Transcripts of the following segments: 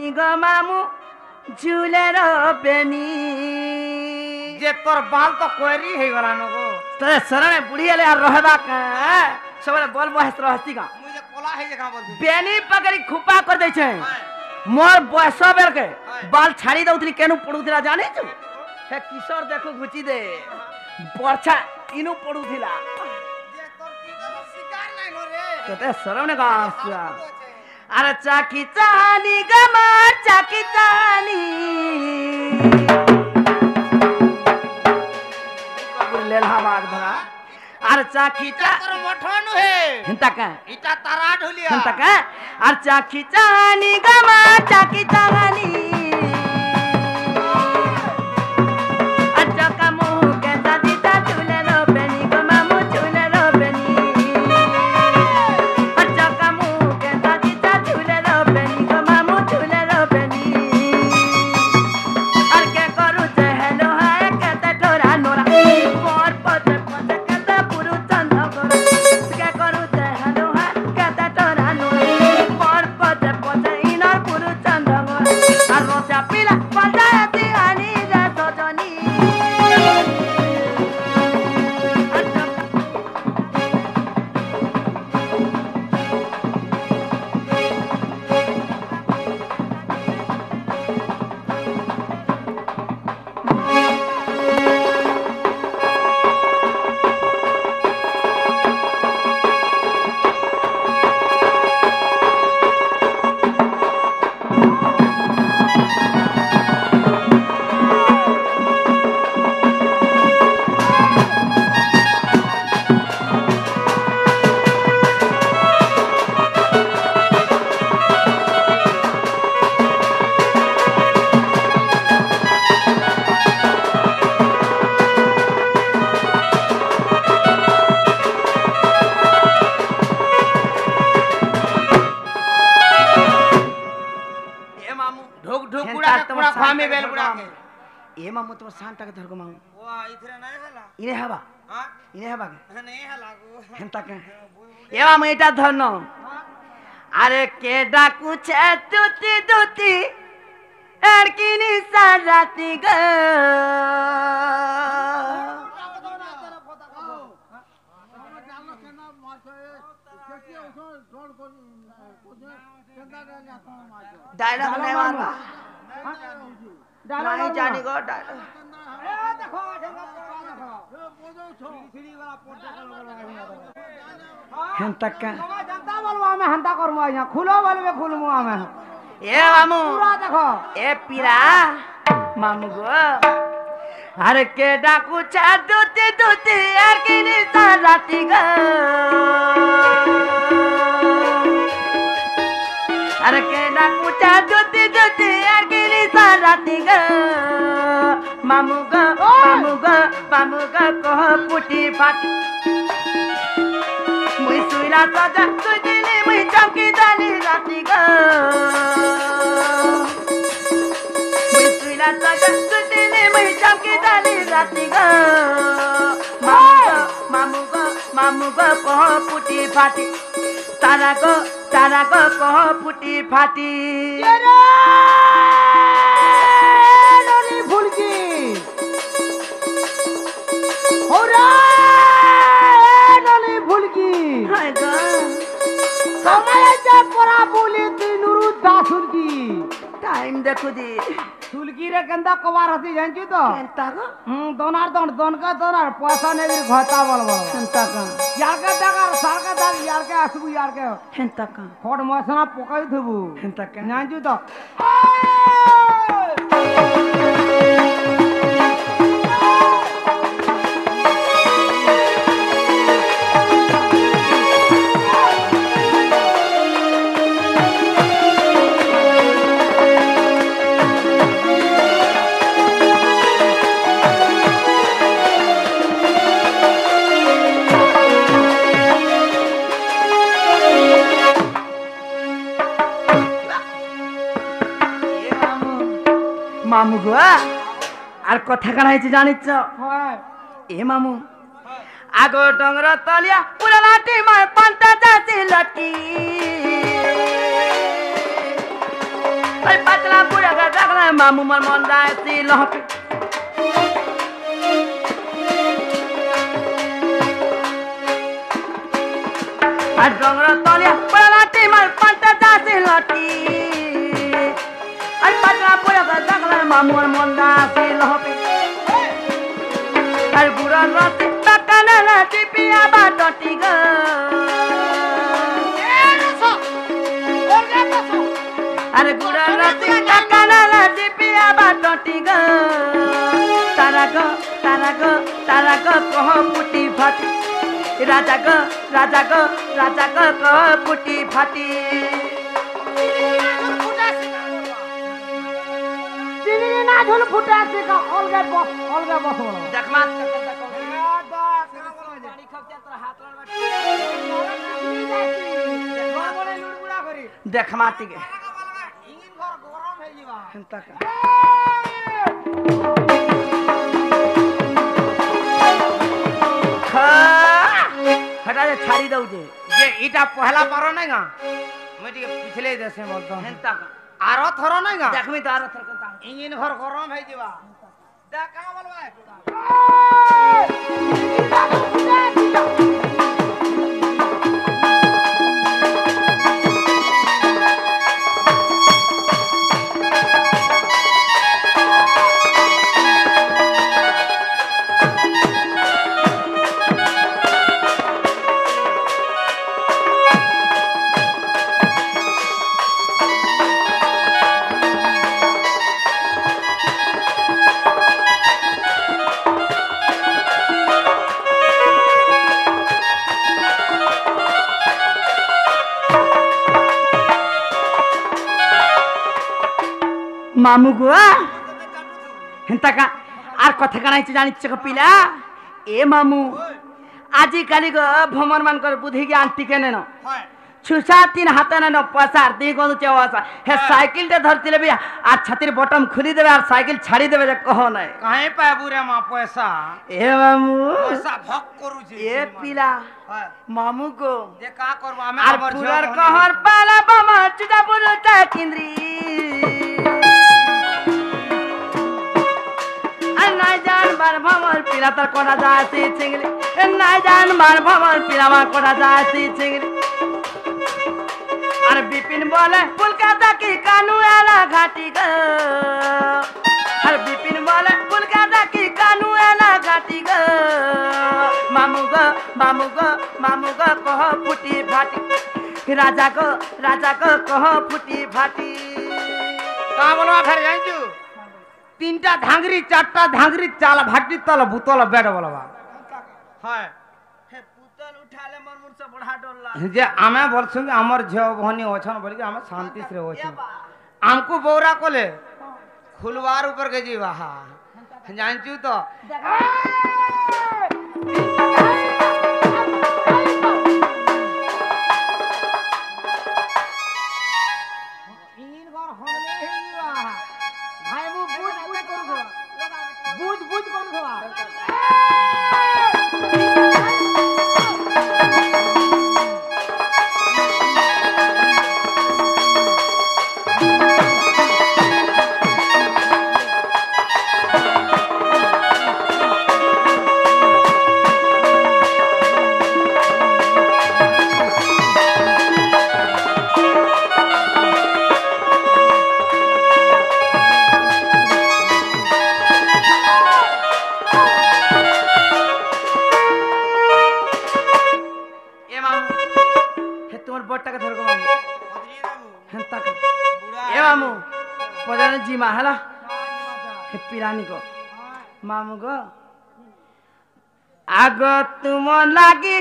मामू झूले रो बेनी जे तोर बाल तो कोरी हे गला नको तो शरण बुढ़ी ले यार रहबा का सब बोल बहस रहती का मुझे कोला हे जगह बोल बेनी पकड़ी खुपा कर दे छे मोर बयस बेर के बाल छाड़ी दउतरी केनु पडुथिला जाने छु हे किशोर देखो घुची दे बरछा इनु पडुथिला जे तोर की शिकार नै नो रे तो शरण का अरे चाकी चानी गमा चाकी चानी लेला बाग धरा अरे चाकी चा तोर मठनु हे हिंता का इटा तारा ढोलिया हिंता का अरे चाकी चानी गमा चाकी चानी अच्छा का मुंह के दादीता चूले रो बेनी गमा मु चूले रो बेनी अच्छा का मुंह के दादीता चूले रो बेनी गमा मु चूले रो बेनी और के करू जे हेलो हाय के ते ठोरा नोरा मोर पते पते के ते पुरु चंद गोरा के करू जे हेलो हाय के ते ठोरा नोरा मोर पते पते इनर पुरु चंद गोरा और रोजा पिला पंचायती आनी जा सजनी ए मामू ढोक ढोक कुड़ा के कुड़ा फामे बेल कुड़ा के ए मामू तो शांत के धरगो मामू वाह इथरे नै हला इने हवा हां इने हवा नै हला गो हेंता के ए मामू एटा धरनो अरे के डाकू छे तुती तुती एड़किनी साराती ग डायलॉग नहीं मारवा नहीं जानी गो डायलॉग हेंता का जनता बोलवा में हंता करमु यहां खुलो बोलबे खुलमु हमें ए मामू पूरा देखो ए पीरा मामू गो अरे के डाकू छे तुती तुती एड़किनी साराती ग अरे के डाकू छे तुती तुती एड़किनी साराती ग मामू ग कह पुटी फाटी मुई सुइला सजा तुदिनी मुई चौकी दाली राती ग मुई सुइला सजा तुदिनी मुई चौकी दाली राती ग मामू ग कह पुटी फाटी तारा ग कह पुटी फाटी नरी फुलकी होरा नली फुलकी हाय ग समय जे परा बोली तिनुरु दासुलकी टाइम देखो दी सुलकी रे गंदा कवार हती जानची तो एंता ग दोनार दोन का दोनार पैसा ने भी घटा बोलबो एंता ग यार के दागर सार के दाग यार के आसबु यार के एंता ग खोड मसना पकाई थबु एंता ग जानची तो मामू गो আর কথা কানা হয়েছে জানিছ এ মামু আগো ডংর তলিয়া পুরা লাটি মায় পান্তা যাচ্ছে লটি मामू मन मन जाए सी लहके আর ডংর তলিয়া পড়াটি মার পাল্টা যাসি লটি আর পাতলা পড়া জাগলার মামুর মন যাসি লহপি আর বুড়ার রাতে টাকানা না টিপিয়া বাটটি গো আরে বুড়ার রাতে টাকানা না টিপিয়া বাটটি গো তারা গো কহ পুটি ফাটি राजा ग पुटी फाटी ना झोल फुटा से का अलगा बस देखमा देखमा टिके इंजिन घर गरम हे जीवा हंता का हटा जे छाड़ी दऊ जे ये इटा पहला पारो नहीं गा मैं टिके पिछले देशे बोलतो हंता का आरो थरो नहीं गा देखमी तो आरो थर का इंजिन घर गरम हे जीवा देख का बोलबे मामू गो हेंता का आर कथा कानाई जानि छ पिला ए मामू आजि काली गो भमर मान कर बुद्धि ज्ञान टिके न छुसा तीन हाथ न पसार दी गो चवासा हे साइकिल ते धरतिले बे आ छतिर बटन खुली देबे और साइकिल छाड़ी देबे जे कहो नै काहे पाबू रे मा पैसा ए मामू पैसा भक करू छी ए पिला मामू को जे का करबो हमें आर पुरर कहर पाला बम चुदा बुलता किंद्री নাই জান বার ভমর পিলা তার কোনা যাসি চিংড়ি নাই জান বার ভমর পিলা মা কোনা যাসি চিংড়ি আর বিপিন বলে কলকাতা কি কানু এলা ঘাটি গো আর বিপিন বলে কলকাতা কি কানু এলা ঘাটি গো মামু গো কহ ফুটি ফাটি রাজা গো কহ ফুটি ফাটি का बोलवा फिर जाइजू तीनटा धांगरी चारटा धांगरी चाला भाटी तल भूतल बेड बोलवा हाय हे पुतल उठाले मन मुर से बड़ा डरला जे आमे बोलछु कि हमर झियो भनी ओछन बोल के हमें शांति से ओछ हमको बौरा कोले खुलवार ऊपर के जीवा हा जानचू तो जीमा हला पिरानी को मामू को आग तुम लागी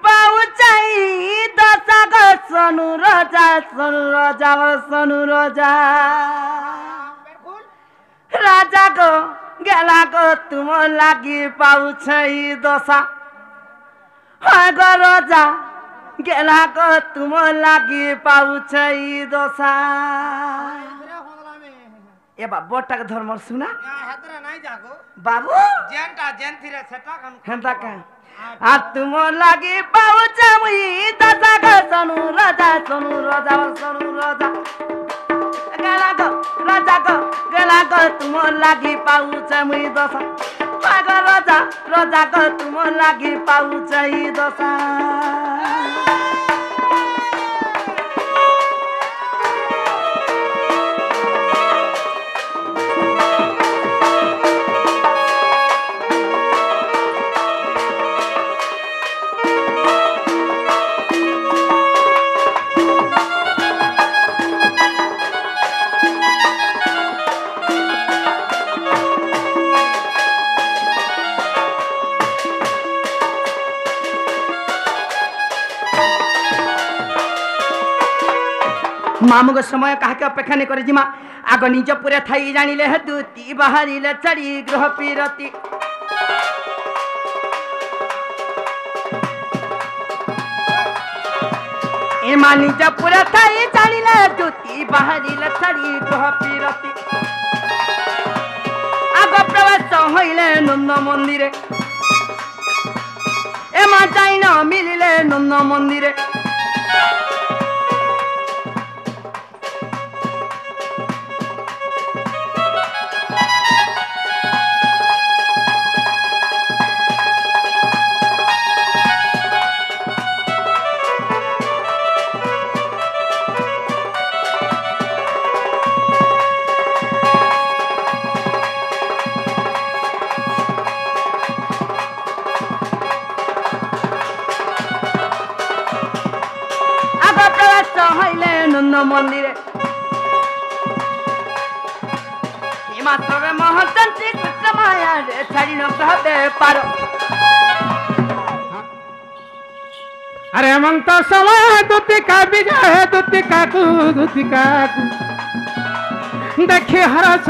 पाउचाई दशा गो सोनू राजा राजा को गेला को तुम लागी पाउचाई दशा गो राजा गेला को तुम लागी पाउचाई दशा ए बा बोटा के धर्म सुना हेतरा नहीं जागो बाबू जेनटा जेन थिरे सेटा कन हेंता का आ तुम लागी पाउच मुई दादा ग सोनू राजा गेला ग तुम लागी पाउछ मुई दशा पाग रजा रजा ग तुम लागी पाउछ ई दशा मामुग समय काके अपेक्षा नहीं करे जिमा आग निज पुरे थाई जानिले दूती बाहरिले चढ़ी ग्रह पीरती एमा निज पुरे थाई जानिले दूती बाहरिले चढ़ी ग्रह पीरती आग प्रवेश होइले नंद मंदिरे एमा जाइन मिलिले नंद मंदिरे मंदिरे मात्र महंती कृष्ण माया रे छाड़ी न कहते पारो अरे मंत समय दुतिका विजय दुतिका को देखी हरस